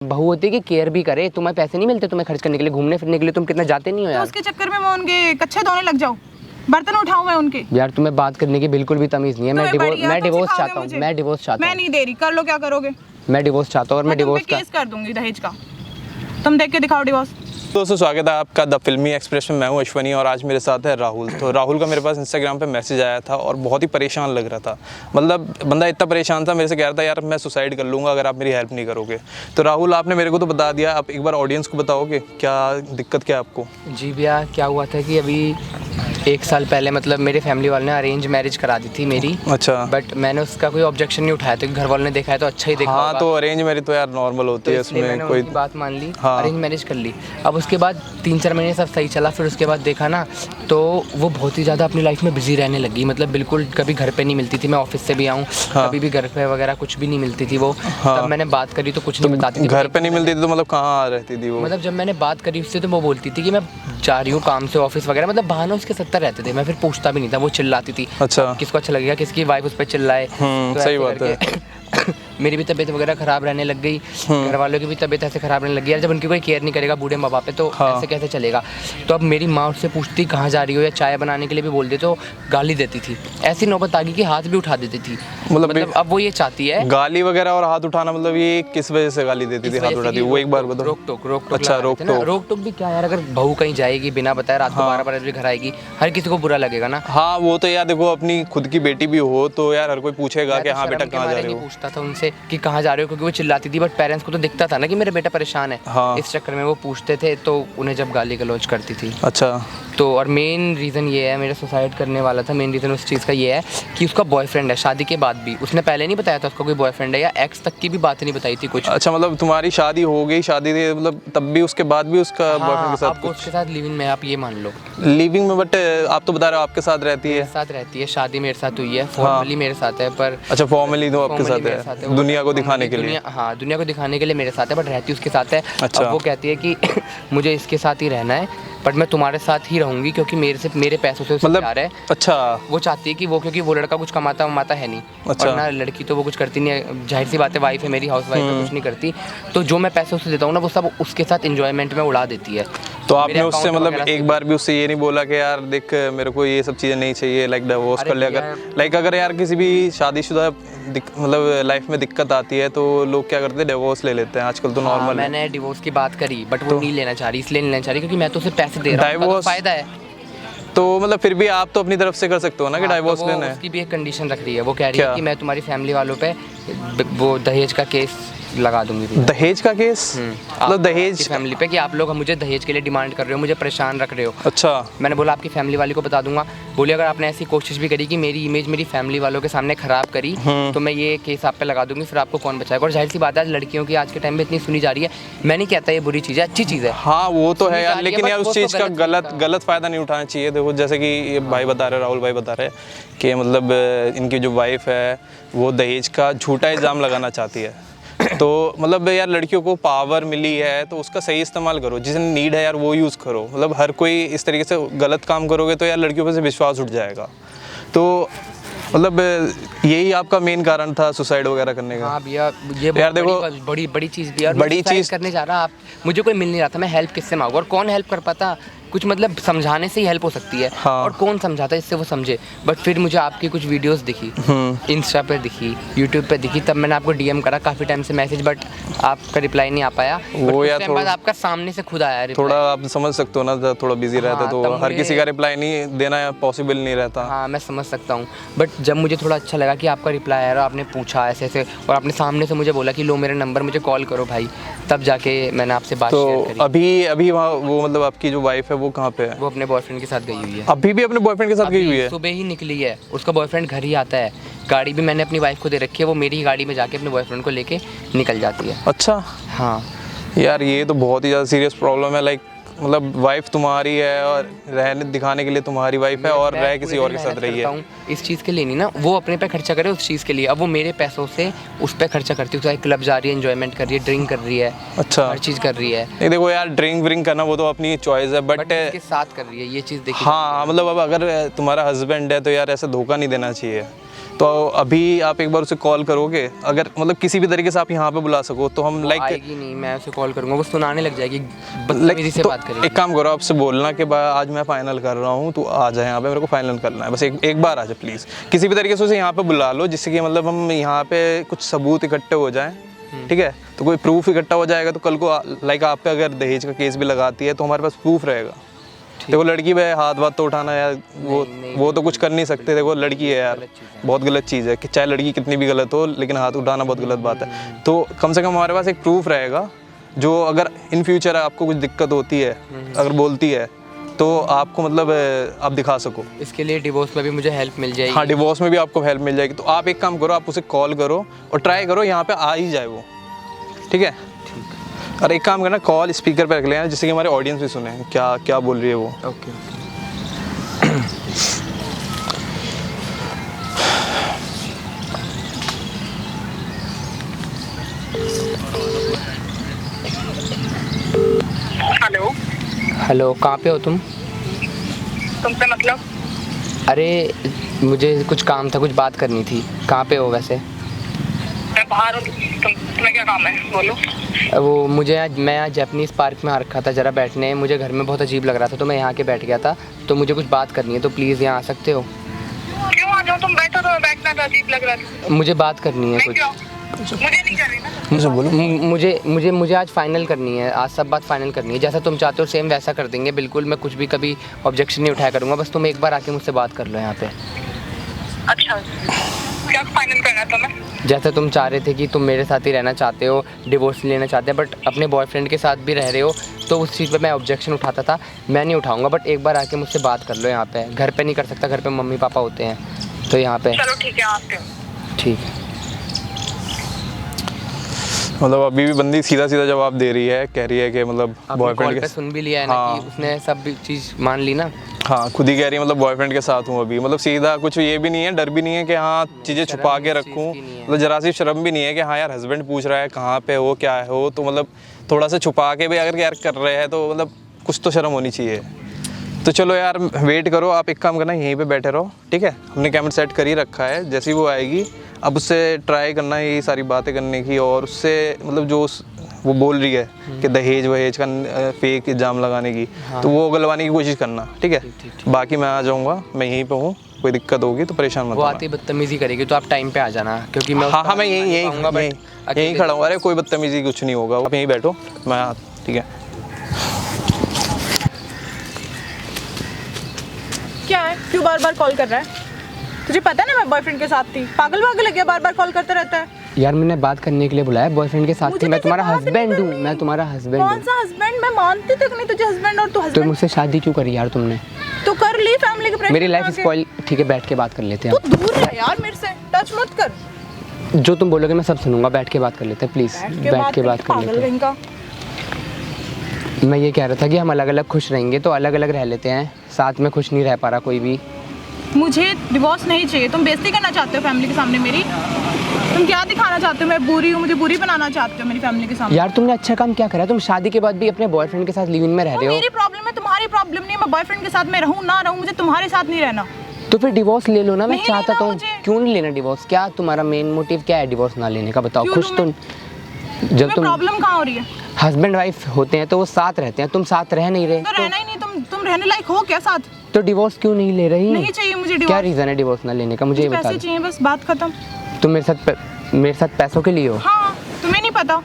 बहू होती है कि केयर भी करे। तुम्हें पैसे नहीं मिलते तुम्हें खर्च करने के लिए, घूमने फिरने के लिए? तुम कितना जाते नहीं हो तो यार। उसके चक्कर में मैं उनके कच्चे धोने लग जाऊं, बर्तन उठाऊं मैं उनके? यार तुम्हें बात करने की बिल्कुल भी तमीज नहीं है। मैं डिवोर्स चाहता हूँ। मैं डिवोर्स चाहता हूँ। मैं नहीं दे रही, कर लो क्या करोगे। मैं डिवोर्स चाहता हूँ और मैं डिवोर्स का केस कर दूंगी दहेज का। तुम देख के दिखाओ डिवोर्स। दोस्तों स्वागत है आपका द फिल्मी एक्सप्रेस में। मैं हूं अश्वनी और आज मेरे साथ है राहुल। तो राहुल का मेरे पास इंस्टाग्राम पे मैसेज आया था और बहुत ही परेशान लग रहा था। मतलब बंदा इतना परेशान था, मेरे से कह रहा था यार मैं सुसाइड कर लूँगा अगर आप मेरी हेल्प नहीं करोगे। तो राहुल आपने मेरे को तो बता दिया, आप एक बार ऑडियंस को बताओगे क्या दिक्कत क्या है आपको? जी भैया, क्या हुआ था कि अभी 1 साल पहले मतलब मेरे फैमिली वालों ने अरेंज मैरिज करा दी थी मेरी। अच्छा। बट मैंने उसका कोई ऑब्जेक्शन नहीं उठाया, तो घर वालों ने देखा है तो अच्छा ही देखा हाँ होगा। तो अरेंज मैरिज तो यार नॉर्मल होती है, इसलिए उसमें मैंने कोई उनकी बात मान ली। हाँ। अरेंज मैरिज कर ली। अब उसके बाद 3-4 महीने सब सही चला, फिर उसके बाद देखा ना तो वो बहुत ही ज़्यादा अपनी लाइफ में बिजी रहने लगी। मतलब बिल्कुल कभी घर पे नहीं मिलती थी, मैं ऑफिस से भी आऊँ हाँ। कभी भी घर पे वगैरह कुछ भी नहीं मिलती थी वो। हाँ। तब मैंने बात करी तो कुछ नहीं बताती थी। घर पे नहीं मिलती थी तो मतलब कहाँ रहती थी वो? मतलब जब मैंने बात करी उससे तो वो बोलती थी कि मैं जा रही हूँ काम से, ऑफिस वगैरह, मतलब बहाने उसके 70 रहते थे। मैं फिर पूछता भी नहीं था, वो चिल्लाती थी। अच्छा। किसको अच्छा लगेगा किसकी वाइफ उस पर चिल्लाए। तो सही ऐसे बात है। करके मेरी भी तबीयत वगैरह ख़राब रहने लग गई, घर वालों की भी तबीयत ऐसे ख़राब रहने लगी। यार जब उनकी कोई केयर नहीं करेगा बूढ़े माँ बाप पे तो हाँ। ऐसे कैसे चलेगा। तो अब मेरी माँ उससे पूछती कहाँ जा रही हो, या चाय बनाने के लिए भी बोल दे तो गाली देती थी। ऐसी नौबत आ गई कि हाथ भी उठा देती थी। मतलब अब वो ये चाहती है गाली वगैरह और हाथ उठाना, मतलब ये किस वजह से गाली देती थी, हाथ उठाती? वो एक बार बताओ। रोक टोक। अच्छा, रोक टोक भी क्या यार, अगर बहू कहीं जाएगी बिना बताए रात को 12 बजे घर आएगी, हर किसी को बुरा लगेगा ना। हाँ वो तो यार देखो, अपनी खुद की बेटी भी हो तो यार हर कोई पूछेगा कि हाँ बेटा कहाँ जा रहे हो। पूछता था उनसे कि कहाँ जा रहे हो, क्योंकि वो चिल्लाती थी। बट पेरेंट्स को तो दिखता था ना कि मेरा बेटा परेशान है। हाँ। इस चक्कर में वो पूछते थे तो उन्हें जब गाली गलौज करती थी। अच्छा। तो और मेन रीज़न ये है, मेरा सुसाइड करने वाला था, मेन रीज़न उस चीज़ का ये है कि उसका बॉयफ्रेंड है शादी के बाद भी। उसने पहले नहीं बताया था उसका कोई बॉयफ्रेंड है, या एक्स तक की भी बात नहीं बताई थी कुछ। अच्छा, मतलब तुम्हारी शादी हो गई, शादी थी मतलब तब भी उसके बाद भी उसका बॉयफ्रेंड के साथ आपको उसके साथ लिविंग में, आप ये मान लो लिविंग में। बट आप तो बता रहे हो आपके साथ रहती है। मेरे साथ रहती है, शादी मेरे साथ हुई है, फॉर्मली मेरे साथ है। पर अच्छा, फॉर्मली तो आपके साथ है, दुनिया को दिखाने के लिए। हाँ दुनिया को दिखाने के लिए मेरे साथ है, बट रहती उसके साथ है। अच्छा। अब वो कहती है कि मुझे इसके साथ ही रहना है, बट मैं तुम्हारे साथ ही रहूंगी क्योंकि मेरे पैसों से उसे मतलब प्यार है। अच्छा। वो चाहती है कि वो, क्योंकि वो लड़का कुछ कमाता है नहीं। अच्छा। और ना लड़की तो वो कुछ करती नहीं है, जाहिर सी बात है, वाइफ है मेरी, हाउस वाइफ है, कुछ नहीं करती। तो जो मैं पैसे उसे देता हूँ ना वो सब उसके साथ इंजॉयमेंट में उड़ा देती है। तो आपने उससे मतलब एक बार भी उससे ये नहीं बोला कि यार देख मेरे को ये सब चीज़ें नहीं चाहिए, लाइक डिवोर्स कर ले? अगर लाइक अगर यार किसी भी शादीशुदा मतलब लाइफ में दिक्कत आती है तो लोग क्या करते हैं, डिवोर्स ले लेते हैं आजकल तो नॉर्मल है। मैंने डिवोर्स की बात करी बट वो नहीं लेना चाह रही, इसलिए नहीं लेना चाह रही क्योंकि मैं तो उसे पैसे दे रहा हूँ, फायदा है। तो मतलब फिर भी आप तो अपनी तरफ से कर सकते हो ना कि डाइवोर्स लेना है। उसकी भी एक कंडीशन रख रही है, वो कह रही है कि मैं तुम्हारी फैमिली वालों पे वो दहेज का केस लगा दूंगी। दहेज का केस? मतलब दहेज फैमिली पे कि आप लोग मुझे दहेज के लिए डिमांड कर रहे हो, मुझे परेशान रख रहे हो। अच्छा। मैंने बोला आपकी फैमिली वाली को बता दूंगा। बोली अगर आपने ऐसी कोशिश भी करी कि मेरी इमेज मेरी फैमिली वालों के सामने खराब करी तो मैं ये केस आप पे लगा दूंगी, फिर आपको कौन बचाएगा। और जाहिर सी बात है लड़कियों की आज के टाइम में इतनी सुनी जा रही है। मैं नहीं कहता ये बुरी चीज़ है, अच्छी चीज़ है। हाँ वो तो है यार, लेकिन यार उस चीज़ का गलत फायदा नहीं उठाना चाहिए। देखो जैसे कि ये भाई बता रहे, राहुल भाई बता रहे कि मतलब इनकी जो वाइफ है वो दहेज का झूठा इल्ज़ाम लगाना चाहती है। तो मतलब यार लड़कियों को पावर मिली है तो उसका सही इस्तेमाल करो, जिसे नीड है यार वो यूज़ करो। मतलब हर कोई इस तरीके से गलत काम करोगे तो यार लड़कियों पर से विश्वास उठ जाएगा। तो मतलब यही आपका मेन कारण था सुसाइड वगैरह करने का? हाँ भैया, ये यार देखो बड़ी चीज़ भी है। बड़ी चीज़ करने जा रहा, आप मुझे कोई मिल नहीं रहा था, मैं हेल्प किससे मांगू और कौन हेल्प कर पाता? कुछ मतलब समझाने से ही हेल्प हो सकती है। हाँ। और कौन समझाता है इससे वो समझे। बट फिर मुझे आपकी कुछ वीडियोस दिखी, इंस्टा पे दिखी, यूट्यूब पे दिखी, तब मैंने आपको डीएम करा काफ़ी टाइम से मैसेज, बट आपका रिप्लाई नहीं आ पाया। वो यार बाद आपका सामने से खुद आया थोड़ा, आप समझ सकते हो ना, थोड़ा बिजी रहता है तो हर किसी का रिप्लाई नहीं देना पॉसिबल नहीं रहता। हाँ मैं समझ सकता हूँ, बट जब मुझे थोड़ा अच्छा लगा कि आपका रिप्लाई आया, आपने पूछा ऐसे ऐसे और आपने सामने से मुझे बोला कि लो मेरा नंबर, मुझे कॉल करो भाई, तब जाके मैंने आपसे बात शेयर करी। अभी वहाँ वो मतलब आपकी जो वाइफ है वो कहाँ पे है? वो अपने बॉयफ्रेंड के साथ गई हुई है। अभी भी अपने बॉयफ्रेंड के साथ गई हुई है? सुबह ही निकली है, उसका बॉयफ्रेंड घर ही आता है, गाड़ी भी मैंने अपनी वाइफ को दे रखी है, वो मेरी ही गाड़ी में जाके अपने बॉयफ्रेंड को लेके निकल जाती है। अच्छा। हाँ यार ये तो बहुत ही ज़्यादा सीरियस प्रॉब्लम है। लाइक मतलब वाइफ तुम्हारी है और रहने दिखाने के लिए तुम्हारी वाइफ है और रह किसी और के साथ रही है। इस चीज़ के लिए नहीं ना, वो अपने पे खर्चा करे उस चीज़ के लिए। अब वो मेरे पैसों से उस पे खर्चा करती है, क्लब जा रही है, एंजॉयमेंट कर रही है, ड्रिंक कर रही है। अच्छा। हर चीज़ कर रही है। नहीं देखो यार, ड्रिंक व्रिंक करना वो तो अपनी चॉइस है, बट इसके साथ कर रही है, ये चीज़ देखिए। हाँ मतलब अब अगर तुम्हारा हस्बैंड है तो यार ऐसा धोखा नहीं देना चाहिए। तो अभी आप एक बार उसे कॉल करोगे, अगर मतलब किसी भी तरीके से आप यहाँ पे बुला सको तो हम लाइक आएगी नहीं, मैं उसे कॉल करूंगा, वो सुनाने लग जाएगी, बदतमीजी से बात करेगी। एक काम करो, आपसे बोलना कि आज मैं फाइनल कर रहा हूँ, तू आ जाए यहाँ पे, मेरे को फाइनल करना है, बस एक बार आ जाए प्लीज़। किसी भी तरीके से उसे यहाँ पे बुला लो, जिससे कि मतलब हम यहाँ पे कुछ सबूत इकट्ठे हो जाएं, ठीक है। तो कोई प्रूफ इकट्ठा हो जाएगा तो कल को लाइक आप पे अगर दहेज का केस भी लगाती है तो हमारे पास प्रूफ रहेगा। देखो लड़की पे हाथ वाथ तो उठाना यार, वो तो कुछ कर नहीं सकते। देखो लड़की है यार, बहुत गलत चीज़ है कि चाहे लड़की कितनी भी गलत हो, लेकिन हाथ उठाना बहुत गलत बात है। तो कम से कम हमारे पास एक प्रूफ रहेगा, जो अगर इन फ्यूचर आपको कुछ दिक्कत होती है, अगर बोलती है तो आपको मतलब आप दिखा सको। इसके लिए डिवोर्स में भी मुझे हेल्प मिल जाएगी। हाँ, डिवोर्स में भी आपको हेल्प मिल जाएगी। तो आप एक काम करो, आप उसे कॉल करो और ट्राई करो यहाँ पे आ ही जाए वो, ठीक है। और एक काम करना, कॉल स्पीकर पे रख लेना, जिससे कि हमारे ऑडियंस भी सुने क्या क्या बोल रही है वो। ओके। हेलो। हेलो, कहाँ पे हो तुम? तुमसे मतलब? अरे मुझे कुछ काम था, कुछ बात करनी थी। कहाँ पे हो वैसे? मैं बाहर हूँ। तुम्हें क्या काम है, बोलो। वो मैं आज जैपनीज़ पार्क में आ रखा था ज़रा बैठने, मुझे घर में बहुत अजीब लग रहा था तो मैं यहाँ के बैठ गया था। तो मुझे कुछ बात करनी है, तो प्लीज़ यहाँ आ सकते हो? क्यों आ जाओ, तुम बैठो, तो बैठना तो अजीब लग रहा था। मुझे बात करनी है मैं कुछ। क्यों? मुझे नहीं करनी ना। मुझे बोलो। मुझे आज फाइनल करनी है, आज सब बात फाइनल करनी है। जैसा तुम चाहते हो सेम वैसा कर देंगे बिल्कुल। मैं कुछ भी कभी ऑब्जेक्शन नहीं उठाया करूँगा, बस तुम एक बार आके मुझसे बात कर लो यहाँ पे। अच्छा, क्या फाइनल करना है तुम्हें? जैसे तुम चाह रहे थे कि तुम मेरे साथ ही रहना चाहते हो, डिवोर्स लेना चाहते हैं, बट अपने बॉयफ्रेंड के साथ भी रह रहे हो, तो उस चीज़ पे मैं ऑब्जेक्शन उठाता था। मैं नहीं उठाऊंगा, बट एक बार आके मुझसे बात कर लो यहाँ पे। घर पे नहीं कर सकता, घर पे मम्मी पापा होते हैं, तो यहाँ पे। चलो ठीक है, आते हो। ठीक है। मतलब अभी भी बंदी सीधा सीधा जवाब दे रही है, कह रही है कि मतलब बॉयफ्रेंड पे के सुन भी लिया है ना। हाँ। कि उसने सब चीज़ मान ली ना। हाँ, खुद ही कह रही है मतलब बॉयफ्रेंड के साथ हूँ अभी। मतलब सीधा कुछ ये भी नहीं है, डर भी नहीं है कि हाँ चीज़ें छुपा के रखूँ। मतलब जरा सी शर्म भी नहीं है कि हाँ यार हस्बैंड पूछ रहा है कहाँ पे हो, क्या हो, तो मतलब थोड़ा सा छुपा के भी अगर यार कर रहे हैं तो मतलब कुछ तो शर्म होनी चाहिए। तो चलो यार वेट करो, आप एक काम करना, यहीं पे बैठे रहो, ठीक है। हमने कैमरा सेट कर ही रखा है, जैसे ही वो आएगी अब उससे ट्राई करना ये सारी बातें करने की, और उससे मतलब जो वो बोल रही है कि दहेज वहेज का फेक इल्ज़ाम लगाने की, तो वो गलवाने की कोशिश करना, ठीक है। बाकी मैं आ जाऊँगा, मैं यहीं पे हूँ, कोई दिक्कत होगी तो परेशान मत वो होना। आती बदतमीजी करेगी तो आप टाइम पे आ जाना, क्योंकि मैं हाँ, मैं यहीं खड़ा हूँ। अरे कोई बदतमीजी कुछ नहीं होगा, आप यहीं बैठो, मैं ठीक है। क्या है, क्यों बार बार कॉल कर रहा है? तुझे पता है ना मैं बॉयफ्रेंड के साथ थी। पागल लग गया, बार बार कॉल करता रहता है। यार मैंने बात करने के लिए बुलाया, बॉयफ्रेंड के साथ थी। मैं तुम्हारा हस्बैंड हूँ, मैं तुम्हारा हस्बैंड हूँ। कौन सा हस्बैंड? मैं मानती तक नहीं तुझे हस्बैंड, और तू तो हस्बैंड। मुझसे शादी क्यों करी यार तुमने? तो कर ली फैमिली के प्रेशर। मेरी लाइफ स्पॉइल। ठीक है, बैठ के बात कर लेते हैं। तू दूर रह यार मेरे से, टच मत कर। जो तुम बोलोगे मैं सब सुनूंगा, बैठ के बात कर लेते हैं प्लीज़। बैठ के बात कर लेते हैं। मैं ये कह रहा था कि हम अलग अलग खुश रहेंगे, तो अलग अलग रह लेते हैं, साथ में खुश नहीं रह पा रहा कोई भी। मुझे डिवोर्स नहीं चाहिए। तुम बेइज्जती करना चाहते हो फैमिली के सामने मेरी? तुम क्या दिखाना चाहते हो? मैं बुरी हूँ, मुझे बुरी बनाना चाहते हो मेरी फैमिली के सामने? यार तुमने अच्छा काम क्या करा? तुम शादी के बाद भी अपने बॉयफ्रेंड के साथ लिव इन में रह रहे हो। मेरी प्रॉब्लम है, तुम्हारी प्रॉब्लम नहीं है। मैं बॉयफ्रेंड के साथ में रहूँ ना रहूँ, मुझे तुम्हारे साथ नहीं रहना। तो फिर डिवोर्स ले लो ना। मैं नहीं चाहता लेना तो मुझे। क्यों नहीं लेना डिवोर्स? क्या तुम्हारा मेन मोटिव क्या है डिवोर्स ना लेने का, बताओ। क्यों खुश तो जब तुम प्रॉब्लम कहाँ हो रही है? हस्बैंड वाइफ होते हैं तो वो साथ रहते हैं, तुम साथ रह नहीं रहे तो रहना ही नहीं। तुम रहने लायक हो क्या साथ? तो डिवोर्स क्यों नहीं ले रही? नहीं चाहिए मुझे क्या डिवोर्स। रीजन है डिवोर्स ना लेने का? मुझे ये बता पैसे दो। चाहिए बस, बात खत्म। तुम मेरे साथ पैसों के लिए हो? हाँ, तुम्हें नहीं पता?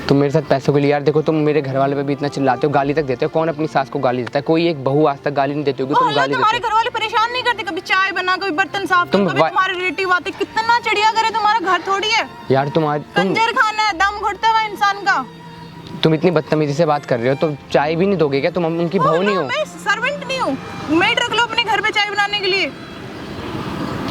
तुम मेरे साथ पैसों के लिए? यार देखो, तुम मेरे घर वाले पे भी इतना चिल्लाते हो, गाली तक देते हो। कौन अपनी सास को गाली देता है? कोई एक बहू आज तक गाली नहीं देती होगी, तुम गाली तुम्हारे देते घर वाले परेशान नहीं करते? कभी चाय बना, कभी बर्तन साफ कर, तुम कभी तुम्हारे रिलेटिव आते। कितना चिड़िया करे, तुम्हारा घर थोड़ी है। हो। यार तुम कंजर खाना है, दम घुटता हुआ इंसान का। तुम इतनी बदतमीजी से बात कर रहे हो, तो चाय भी नहीं दोगे क्या? तुम उनकी बहू नहीं हो? मैं सर्वेंट नहीं हूँ। मेड रख लो अपने घर पे चाय बनाने के लिए।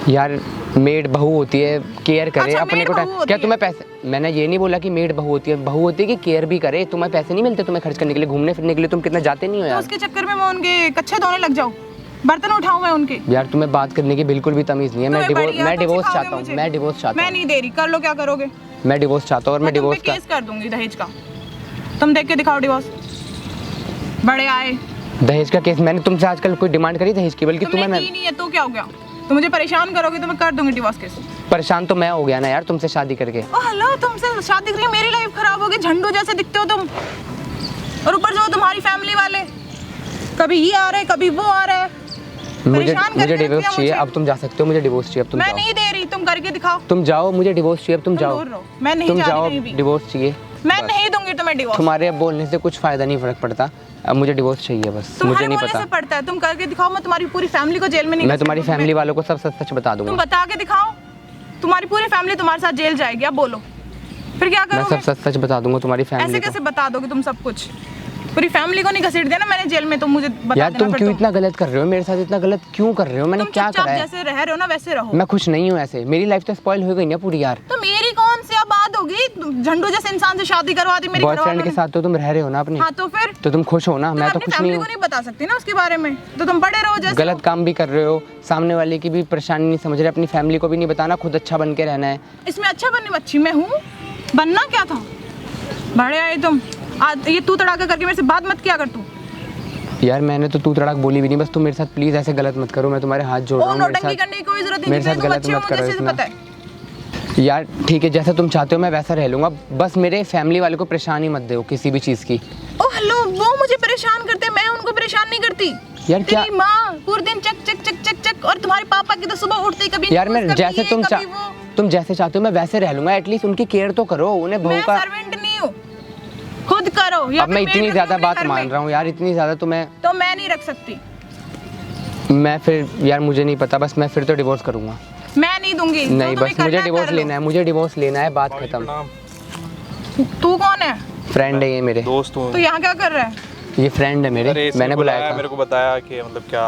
यार मेड बहू होती है, केयर करे अच्छा, अपने मेड को। बहू होती क्या है। तुम्हें पैसे? मैंने ये नहीं बोला कि मेड बहू होती है। बहू होती है कि केयर भी करे। तुम्हें पैसे नहीं मिलते तुम्हें खर्च करने के लिए, घूमने फिरने के लिए? तुम कितना जाते नहीं हो तो यार? उसके चक्कर में मैं उनके कच्चे धोने लग जाऊँ, बर्तन उठाऊं मैं उनके? यार तुम्हें बात करने की बिल्कुल भी तमीज नहीं है। मैं डिवोर्स चाहता हूँ। मैं डिवोर्स चाहता मैं हूँ। नहीं दे रही, कर लो क्या करोगे। मैं डिवोर्स चाहता हूँ और मैं डिवोर्स का केस कर दूंगी दहेज का। तुम देख के दिखाओ डिवोर्स। बड़े आए। दहेज का केस मैंने तुमसे आजकल कोई डिमांड करी दहेज की? बल्कि तुमने तुम्हें की नहीं है तो क्या हो गया? तो मुझे परेशान करोगे तो मैं कर दूंगी डिवोर्स केस। परेशान तो मैं हो गया ना यार तुमसे शादी करके। ओ हेलो, तुमसे शादी करके मेरी लाइफ खराब होगी, झंडू जैसे दिखते हो तुम। और ऊपर जो तुम्हारी फैमिली वाले, कभी ये आ रहे हैं, कभी वो आ रहे हैं। मुझे डिवोर्स चाहिए, अब तुम जा सकते हो, मुझे डिवोर्स चाहिए, अब तुम मैं जाओ। नहीं दे रही, तुम करके दिखाओ। तुम जाओ, मुझे डिवोर्स चाहिए, अब तुम जाओ। दूर रहो, मैं नहीं तुम जा रही जाओ, कहीं भी। डिवोर्स चाहिए। मैं नहीं दूंगी तुम्हें डिवोर्स। तुम्हारे अब बोलने से कुछ फायदा नहीं, फर्क पड़ता। अब मुझे डिवोर्स चाहिए बस, मुझे तुम्हारे नहीं बोलने पता। से पड़ता है, तुम करके दिखाओ। मैं तुम्हारी पूरी फैमिली को जेल में नहीं मैं कर तुम्हारी सकती। फैमिली वालों को सब सच सच बता तुम दूंगा। बता के दिखाओ, तुम्हारी पूरी फैमिली तुम्हारे साथ जेल जाएगी। अब बोलो फिर क्या मैं करोगे? सब सच सच बता दूंगा तुम्हारी ऐसे फैमिली कैसे को। बता दोगे तुम सब कुछ? पूरी फैमिली को नहीं घसीट देना मैंने जेल में, तो मुझे बता यार देना तुम फिर क्यों इतना गलत कर रहे हो मेरे साथ? इतना गलत क्यों कर रहे हो? मैंने तुम क्या चुपचाप करा है? जैसे रह रहे हो ना वैसे रहो। मैं खुश नहीं हूँ ऐसे, मेरी लाइफ तो स्पॉइल हो गई ना पूरी यार। तो मेरी कौन सी अब बात होगी? झंडू जैसे इंसान से शादी करवा दी मेरी बॉयफ्रेंड घरवालों के ने। साथ तो तुम रह रहे हो ना अपने, हाँ तो फिर तो तुम खुश हो ना? मैं तो अपनी खुश नहीं फैमिली हूँ। को नहीं बता सकती ना उसके बारे में, तो तुम बड़े रहो जैसे। गलत काम भी कर रहे हो, सामने वाले की भी परेशानी नहीं समझ रहे, अपनी फैमिली को भी नहीं बताना, खुद अच्छा बन के रहना है। इसमें अच्छा बनने अच्छी मैं हूँ, बनना क्या था? बड़े आए तुम। आज ये तू तड़ाका करके मेरे से बात मत किया कर तू। यार मैंने तो तू तड़ाक बोली भी नहीं, बस तुम मेरे साथ प्लीज ऐसे गलत मत करो, मैं तुम्हारे हाथ जोड़ रहा ओ हूँ। मेरे नौटंकी साथ करने की कोई जरूरत नहीं, मेरे साथ तुम गलत अच्छे हो, मत करो मुझे अच्छे से इतना। पता है। यार ठीक है, जैसा तुम चाहते हो मैं वैसा रह लूंगा, बस मेरे फैमिली वाले को परेशानी मत दो किसी भी चीज़ की। ओ हेलो, वो मुझे परेशान करते हैं, मैं उनको परेशान नहीं करती। यार क्या- तेरी माँ पूरे दिन चक चक चक चक चक, और तुम्हारे पापा की तो सुबह उठते ही कभी यार मैं न्यूज़, कभी जैसे ये, तुम कभी वो। तुम जैसे चाहते हो मैं वैसे रह लूंगा, एटलीस्ट उनकी केयर तो करो, उन्हें बहू मैं का। सर्वेंट नहीं हूँ, खुद करो। या अब मैं फिर इतनी मेड ज्यादा रखो अपने बात घर मान में। रहा हूँ यार, इतनी ज्यादा तो मैं नहीं रख सकती। मैं फिर यार मुझे नहीं पता, बस मैं फिर तो डिवोर्स करूंगा। मैं नहीं दूंगी। नहीं बस मुझे डिवोर्स लेना है, मुझे डिवोर्स लेना है, बात खत्म। तू कौन है? फ्रेंड है ये मेरे, दोस्त हूँ। तू यहाँ क्या कर रहा है? ये फ्रेंड है मेरे, अरे इसने मैंने बुलाया था। मेरे को बताया कि मतलब क्या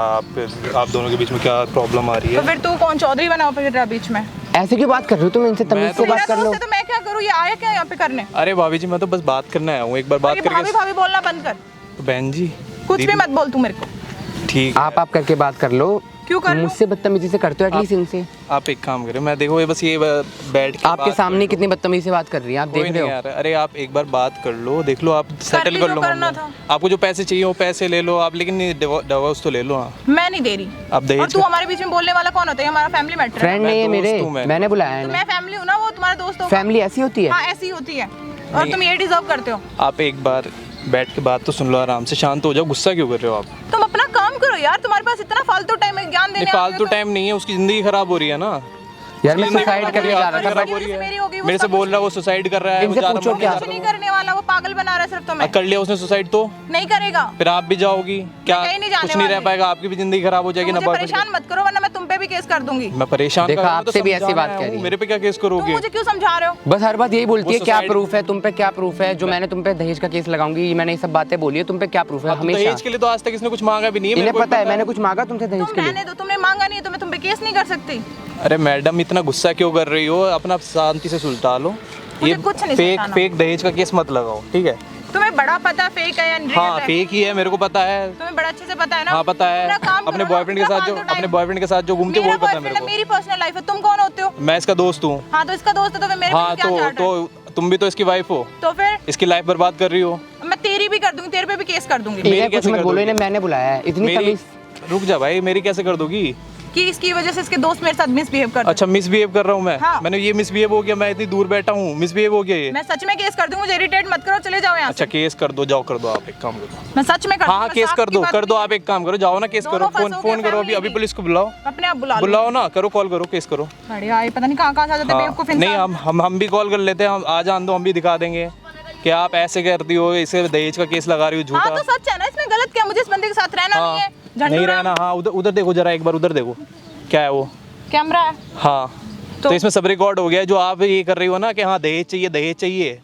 आप दोनों के बीच में क्या प्रॉब्लम आ रही तो है। फिर तू कौन चौधरी बना फिर रहा बीच में? ऐसे क्यों बात कर रही हो तुम? इनसे तमीज से मेरा बात कर दोस्त लो। है तो मैं क्या करूँ? ये आया क्या यहाँ पे करने? अरे भाभी जी, मैं तो बस बात करने आया हूँ, एक बार बात ये करके। भाभी भाभी बोलना बंद कर। तो बहन जी कुछ भी दीदी, मत बोल तू मेरे को। ठीक है। आप करके बात कर लो। क्यों कर लूं? मुझसे बदतमीजी से करते हो एटलीस्ट इनसे। आप एक काम करें, मैं देखो ये बस ये बैठ के आपके बात सामने कर लो। कितनी बदतमीजी से बात कर रही है, आप कोई देख रहे नहीं हो। आ रहा है। अरे आप एक बार बात कर लो, देख लो, आप सेटल ली कर जो लो करना मामला। था। आपको जो पैसे चाहिए वो पैसे ले लो आप, लेकिन डिवोर्स तो ले लो। हाँ मैं नहीं दे रही। आप दहेज और तू हमारे बीच में बोलने वाला कौन होता है? हमारा फैमिली मैटर है। फ्रेंड नहीं है मैं मेरे, दोस्त हूँ मैं। मैंने बुलाया है तो ना। मैं फैमिली हूँ ना, वो तुम्हारा दोस्त होगा। फैमिली ऐसी होती है। हाँ ऐसी होती है, और तुम ये डिजर्व करते हो। आप एक बार बैठ के बात तो सुन लो, आराम से शांत हो जाओ, गुस्सा क्यों कर रहे हो आप? तुम अपना काम करो यार, तुम्हारे पास इतना फालतू टाइम है ज्ञान देने नहीं, फालतू टाइम नहीं है, उसकी जिंदगी खराब हो रही है ना। यार मैं उसकी सुसाइड जिंदगी करने जा रहा था, खराब बट हो रही मेरी होगी, है। वो मेरे से सब बोल रहा है वो सुसाइड कर रहा है, इनसे वो जा रहा पूछो है, क्या? कुछ नहीं करने वाला, वो पागल बना रहा है सिर्फ तुम्हें। कर लिया उसने सुसाइड तो नहीं करेगा। फिर आप भी जाओगी क्या? कहीं नहीं जाने कुछ नहीं रह वाली। पाएगा, आपकी भी जिंदगी खराब हो जाएगी ना। मुझे परेशान मत करो वरना मैं तुम पे भी केस कर दूंगी। मैं परेशान देखा, कर रहा हूं, तो आपसे भी ऐसी समझाना बात है, कह रही है। मेरे पे क्या केस तुम करोगे? मुझे क्यों समझा रहे हो? बस हर बात यही बोलती है, वो क्या सुसाइड- प्रूफ है तुम पे, क्या प्रूफ है जो मैंने तुम पे दहेज का केस लगाऊंगी, मैंने ये सब बातें बोली है, तुम पे क्या प्रूफ है? अब हमेशा दहेज के लिए तो आज तक इसने कुछ मांगा भी नहीं है, इन्हें मेरे को पता है भी मैंने कुछ मांगा तुमसे दहेज तुम के लिए। रहने दो, तुमने मांगा नहीं है तो मैं तुम पे केस नहीं कर सकती। अरे मैडम, इतना गुस्सा क्यों कर रही हो? अपना शांति से सुलझा लो। मुझे ये कुछ नहीं फेक सुलझाना। फेक दहेज का केस मत लगाओ, ठीक है? तुम्हें बड़ा पता फेक है या रियल हाँ है? फेक ही है, मेरे को पता है। तुम्हें बड़ा अच्छे से पता है ना? हाँ पता है। अपना काम अपने करो ना, बॉयफ्रेंड के अपना साथ जो फालतू अपने टाइम। बॉयफ्रेंड के साथ जो घूमते मेरा वो पता है boyfriend मेरे को। मेरी पर्सनल लाइफ है, तुम कौन होते हो? मैं इसका दोस्त हूँ। हाँ तो इसका दोस्त है तो फिर मेरे हाँ पे क्या चार्ट है? तो तुम भी तो इसकी वाइफ हो, तो फिर इसकी लाइफ बर्बाद कर रही हो। मैं तेरी भी कर दूंगी, तेरे पे भी केस कर दूंगी इन्हें कुछ कैसे मत कर बोलो, दोगी? इन्हें मैंने बुलाया है, इतनी मेरी तमीज। रुक जा भाई, मेरी कैसे कर दोगी? कि इसकी वजह से इसके दोस्त मेरे साथ मिसबिहेव करते हैं। अच्छा मिसबिहेव कर रहा हूँ मैं? हाँ। मैंने ये मिसबिहेव हो गया? मैं इतनी दूर बैठा हूँ, मिसबिहेव हो गया ये? मैं सच में केस कर दूंगी, मुझे इरिटेट मत करो, चले जाओ यहाँ अच्छा से। केस कर दो, जाओ कर दो, आप एक काम करो। मैं सच में कर हाँ हाँ दूंगी, केस साफ कर की दो, बात कर दो, नहीं आप एक काम करो, जाओ ना केस दोनों करो, फंसोगे, फोन करो, अभी family पुलिस को बुलाओ। है। अपने आप बुला लो। बुलाओ ना, करो, कॉल करो, केस करो। अरे यार, पता नहीं कहाँ से आ जाते हैं बेवकूफ हाँ, नहीं इंसान। हम भी कॉल कर लेते हैं, हम आ जान दो, हम भी दिखा देंगे कि आप ऐसे करती हो, इसे दहेज का केस लगा रही हो हाँ झूठा। तो सच है ना, इसमें गलत क्या? मुझे इस बंदे के साथ रहना नहीं है। झंडू नहीं राम, रहना। हाँ उधर उधर देखो जरा, एक बार उधर देखो, क्या है वो? कैमरा है। हाँ तो इसमें सब रिकॉर्ड हो गया है, जो आप ये कर रही हो ना कि हाँ दहेज चाहिए, दहेज चाहिए,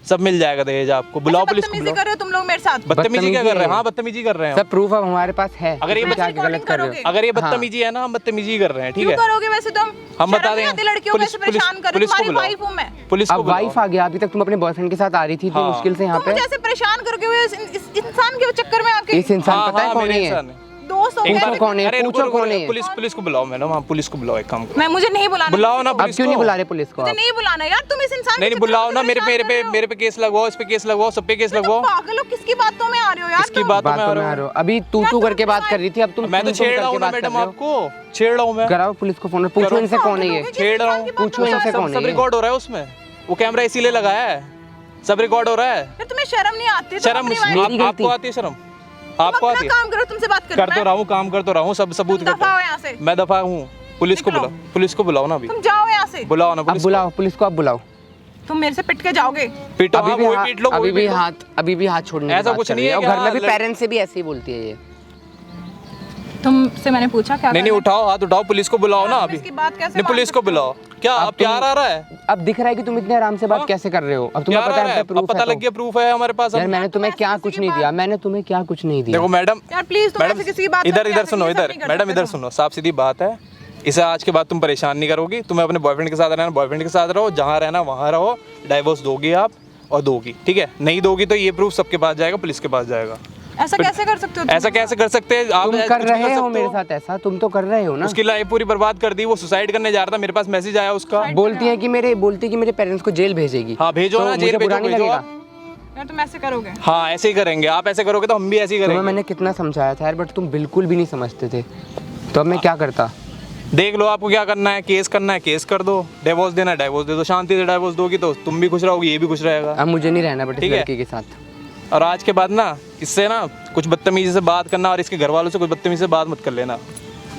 सब मिल जाएगा दहेज आपको। बुलाओ पुलिस को, बदतमीजी बुलाओ। कर रहे हो तुम लोग मेरे साथ। बदतमीजी क्या कर रहे हैं? है। हाँ बदतमीजी कर रहे हैं। सब प्रूफ अब हमारे पास है, अगर ये इसमें क्या recording गलत कर रहे करोगे? हो? अगर ये बदतमीजी है ना, हम बदतमीजी कर रहे हैं, ठीक क्यों है? करोगे वैसे तुम? हम बता शर्म नहीं दें। आती लड़कियों को ऐसे परेशान कर, पुलिस को तुम्हारी बुलाओ। वाइफ हूँ मैं। पुलिस को अब बुलाओ। वाइफ आ गया, अभी तक तुम अपने बॉयफ्रेंड के साथ आ रही थी इतनी हाँ। मुश्किल से यहाँ तुम पे। मुझे ऐसे परेशान करोगे इस इंसान के चक्कर में आके। इस इंसान हाँ, पता है हाँ, कौन मेरे है? इंसान है। दोस्त हो एक गए। बार कौन है? अरे पूछो रुको, कौन है? पुलिस को बुलाओ मैडम, हाँ पुलिस को बुलाओ, एक काम करो, मैं मुझे नहीं बुलाना, बुलाओ ना अब पुलिस क्यों नहीं को। बुला रहे पुलिस को मुझे आप? नहीं बुलाना यार, तुम इस इंसान नहीं बुलाओ ना, मेरे पे केस लगवाओ, इस पे केस लगवाओ, सब पे केस लगवाओ। पागल हो, किसकी बातों में आ रहे हो यार? इसकी तुम? बातों में बातों आ में रहे आ हो। रहे हो। अभी तू करके बात कर रही थी, अब तुम मैं तो तुम छेड़ रहा हूँ करके ना बात कर मैडम, रहे हो। आपको छेड़ रहा हूँ मैं, कराओ पुलिस को फोन, पूछो इनसे कौन है ये। छेड़ रहा हूँ, पूछो इनसे कौन है सब ये। रिकॉर्ड हो रहा है उसमें, वो कैमरा इसीलिए लगाया है, सब रिकॉर्ड हो रहा है। फिर तुम्हें शर्म नहीं आती? तुम शर्म अपनी वाइफ- मेरी गलती। आपको आती है शर्म? तुम आपको अपना आती है? काम करो, तुमसे बात कर तो रहा हूँ, काम कर तो रहा हूँ, सब सबूत तुम करता दफा हो हूँ। यहाँ से, मैं दफा हूँ, पुलिस को निकलो। बुलाओ, पुलिस को बुलाओ ना अभी, तुम जाओ यहाँ से। बुलाओ ना अब पुलिस को। बुलाओ पुलिस को, अब बुलाओ। तुम मेरे से पिट के जाओगे। पीटो, हाँ, अभी वो भी ही पीट लो, वो ही पीट लो। अभी भी हाथ छोड़ने की ऐसा बात कुछ कर नहीं रही है और कि घर में हाँ, भी पेरेंट्स से भी ऐसे ही बोलती है ये। तुमसे मैंने पूछा क्या नहीं करना है? उठाओ हाथ, उठाओ, पुलिस को बुलाओ ना तुम अभी, इसकी बात कैसे नहीं मान पुलिस को सकते हो? बुलाओ। क्या अब प्यार आ रहा है? अब दिख रहा है कि तुम इतने आराम से बात कैसे कर रहे हो। अब तुम्हें प्यार पता आ रहा है है, अब प्रूफ पता लग गया, प्रूफ है हमारे पास। यार अब मैंने तुम्हें क्या ऐसे कुछ किसी नहीं की दिया, मैंने तुम्हें क्या कुछ नहीं दिया। देखो मैडम, यार प्लीज तुम ऐसे किसी की बात इधर करके इधर ऐसे सुनो, ये सब इधर नहीं कर मैडम सकते इधर तुम। सुनो, साफ सीधी बात है, इसे आज के बाद तुम परेशान नहीं करोगी, तुम्हें अपने बॉयफ्रेंड के साथ रहना, बॉयफ्रेंड के साथ रहो, जहाँ रहना वहाँ रहो, डाइवोर्स दोगी आप और दोगी, ठीक है? नहीं दोगी तो ये प्रूफ सबके पास जाएगा, पुलिस के पास जाएगा। ऐसा कैसे कर सकते हो तुम? ऐसा कैसे कर सकते हैं आप? तुम ऐसा कर कुछ नहीं रहे हो सकते मेरे साथ ऐसा, तुम तो कर रहे हो ना। उसकी लाइफ पूरी बर्बाद कर दी, वो सुसाइड करने जा रहा था, मेरे पास मैसेज आया उसका। बोलती है कि मेरे पेरेंट्स को जेल भेजेगी। हाँ भेजो तो ना, मुझे जेल बुरा भेजो, नहीं भेजो लगेगा? आप। यार तुम ऐसे करोगे? हाँ ऐसे ही करेंगे, आप ऐसे करोगे तो हम भी ऐसे ही तुम्हें करेंगे। मैंने कितना समझाया था यार, बट तुम बिल्कुल भी नहीं समझते थे, तो अब मैं क्या करता। देख लो आपको क्या करना है, केस करना है केस कर दो, डिवोर्स देना है डिवोर्स दे दो, शांति से डिवोर्स दोगी तो तुम भी खुश रहोगी, ये भी खुश रहेगा। अब मुझे नहीं रहना बट इस ठीक है। लड़की के साथ। और आज के बाद ना इससे ना कुछ बदतमीजी से बात करना और इसके घर वालों से कुछ बदतमीजी से बात मत कर लेना।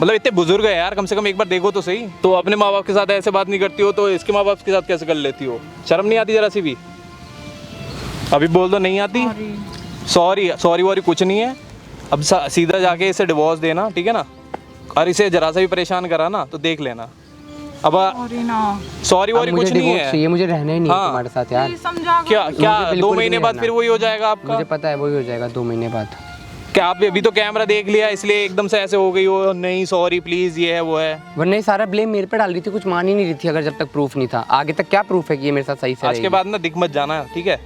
मतलब इतने बुजुर्ग है यार, कम से कम एक बार देखो तो सही। तो अपने माँ बाप के साथ ऐसे बात नहीं करती हो तो इसके माँ बाप के साथ कैसे कर लेती हो? शर्म नहीं आती जरा सी भी? अभी बोल दो नहीं आती। सॉरी वॉरी कुछ नहीं है, अब सीधा जाके इसे डिवोर्स देना, ठीक है ना? और इसे जरा सा भी परेशान करा ना तो देख लेना। अब सॉरी ना, सॉरी अब वॉरी मुझे कुछ नहीं divorce है। चाहिए, मुझे रहना ही नहीं है हाँ। तुम्हारे साथ यार। प्लीज समझा क्या क्या मुझे 2 बिल्कुल महीने भी बाद नहीं फिर वही हो जाएगा आपका? मुझे पता है वही हो जाएगा 2 महीने बाद। क्या आप अभी तो कैमरा देख लिया इसलिए एकदम से ऐसे हो गई हो? नहीं सॉरी प्लीज, ये है वो है। वरना ये सारा ब्लेम मेरे पे डाल रही थी, कुछ मान ही नहीं रही थी अगर जब तक प्रूफ नहीं था। आगे तक क्या प्रूफ है कि ये मेरे साथ सही से आज के रहेगी? बाद ना दिख मत जाना, ठीक है?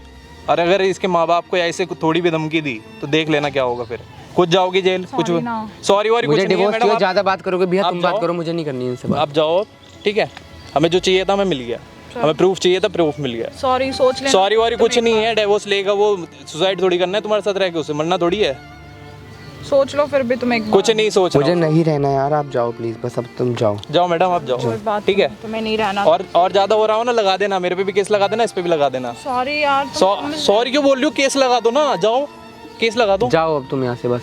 और अगर इसके माँ बाप को ऐसे थोड़ी भी धमकी दी तो देख लेना क्या होगा फिर। खुद जाओगी जेल, कुछ Sorry ना। सॉरी वॉरी कुछ मुझे नहीं है डिवोर्स मैडम। चाहिए, ज्यादा बात करोगे भैया आप तुम बात जाओ। करो, मुझे नहीं करनी इनसे बात। आप जाओ, ठीक है? हमें जो चाहिए था हमें मिल गया, हमें प्रूफ चाहिए था, प्रूफ मिल गया। सॉरी सोच लेना। सॉरी वॉरी कुछ नहीं है, डिवोर्स लेगा वो, सुसाइड थोड़ी करना है तुम्हारे साथ रह के, उसे मरना थोड़ी है। सोच लो फिर भी तुम एक कुछ नहीं सोच मुझे रहा हूँ। नहीं रहना यार, आप जाओ प्लीज, बस अब तुम जाओ। जाओ मैडम आप जाओ, बात ठीक है? तुम्हें नहीं रहना। और ज्यादा हो रहा हो ना लगा देना, मेरे पे भी केस लगा देना, इस पे भी लगा देना। सॉरी यार सॉरी क्यों बोल रही हो? केस लगा दो ना, जाओ केस लगा दो। जाओ अब तुम यहाँ से बस।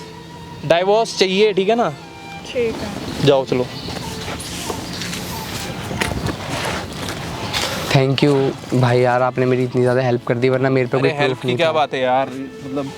डाइवोर्स चाहिए, ठीक है ना? ठीक है। जाओ चलो। थैंक यू भाई यार, आपने मेरी इतनी ज़्यादा हेल्प कर दी, वरना मेरे पे कोई अरे हेल्प प्रूफ की नहीं क्या था। बात है यार, मतलब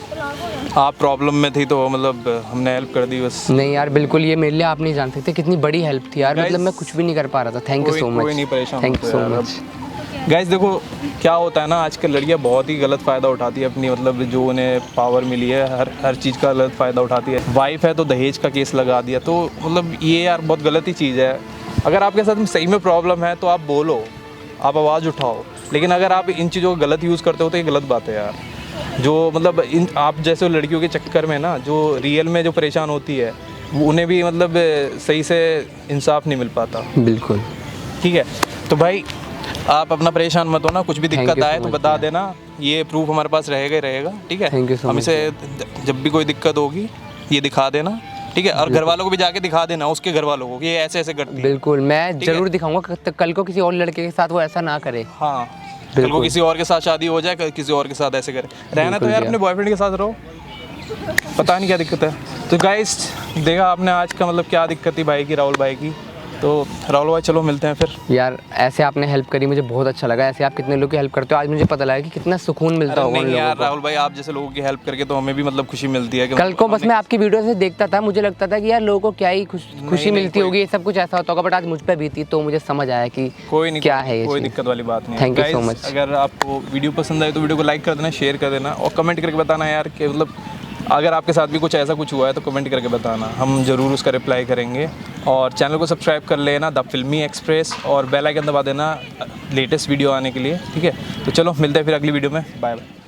आप प्रॉब्लम में थी तो मतलब हमने हेल्प कर दी बस। नहीं यार बिल्कुल, ये मेरे लिए आप नहीं जान सकते कितनी बड़ी हेल्प थी यार। Guys, मतलब मैं कुछ भी नहीं कर पा रहा था। Thank you so much. कोई नहीं परेशान थैंक यू होते सो यार। मच। गाइस देखो क्या होता है ना, आजकल लड़कियां बहुत ही गलत फ़ायदा उठाती है अपनी, मतलब जो उन्हें पावर मिली है हर चीज़ का गलत फ़ायदा उठाती है। वाइफ है तो दहेज का केस लगा दिया, तो मतलब ये यार बहुत गलत ही चीज़ है। अगर आपके साथ सही में प्रॉब्लम है तो आप बोलो, आप आवाज़ उठाओ, लेकिन अगर आप इन चीज़ों का गलत यूज़ करते हो तो ये गलत बात है यार। जो मतलब इन आप जैसे लड़कियों के चक्कर में ना जो रियल में जो परेशान होती है वो उन्हें भी मतलब सही से इंसाफ नहीं मिल पाता। बिल्कुल ठीक है, तो भाई आप अपना परेशान मत होना, कुछ भी Thank दिक्कत you आए so तो much, बता देना, ये प्रूफ हमारे पास रहेगा ही रहेगा, ठीक है? Thank you so हम much, इसे जब भी कोई दिक्कत होगी ये दिखा देना, ठीक है? और घर वालों को भी जाके दिखा देना, उसके घर वालों को कि ये ऐसे ऐसे करती है। बिल्कुल, मैं जरूर दिखाऊंगा, कल को किसी और लड़के के साथ वो ऐसा ना करे। हाँ, कल को किसी और के साथ शादी हो जाए, किसी और के साथ ऐसे करे। रहना तो यार अपने बॉयफ्रेंड के साथ रहो, पता नहीं क्या दिक्कत है। तो गाइस देखा आपने आज का मतलब क्या दिक्कत थी भाई की, राहुल भाई की। तो राहुल भाई चलो मिलते हैं फिर। यार ऐसे आपने हेल्प करी, मुझे बहुत अच्छा लगा। ऐसे आप कितने लोगों की हेल्प करते हो, आज मुझे पता लगा कि कितना सुकून मिलता होगा उन नहीं यार लोगों को। राहुल भाई, आप जैसे लोगों की हेल्प करके तो हमें भी मतलब खुशी मिलती है कि कल को बस मैं आपकी वीडियो से देखता था, मुझे लगता था कि यार लोगों को क्या ही खुशी मिलती होगी, ये सब कुछ ऐसा होता होगा, बट आज मुझ पे बीती तो मुझे समझ आया कि कोई नहीं, क्या है ये कोई चीज़। दिक्कत वाली बात नहीं। Thank you so Guys, much. अगर आपको वीडियो पसंद आए तो वीडियो को लाइक कर देना, शेयर कर देना और कमेंट करके बताना यार कि मतलब अगर आपके साथ भी कुछ ऐसा कुछ हुआ है तो कमेंट करके बताना, हम ज़रूर उसका रिप्लाई करेंगे। और चैनल को सब्सक्राइब कर लेना द फिल्मी एक्सप्रेस और बेल आइकन दबा देना लेटेस्ट वीडियो आने के लिए, ठीक है? तो चलो मिलते हैं फिर अगली वीडियो में, बाय बाय।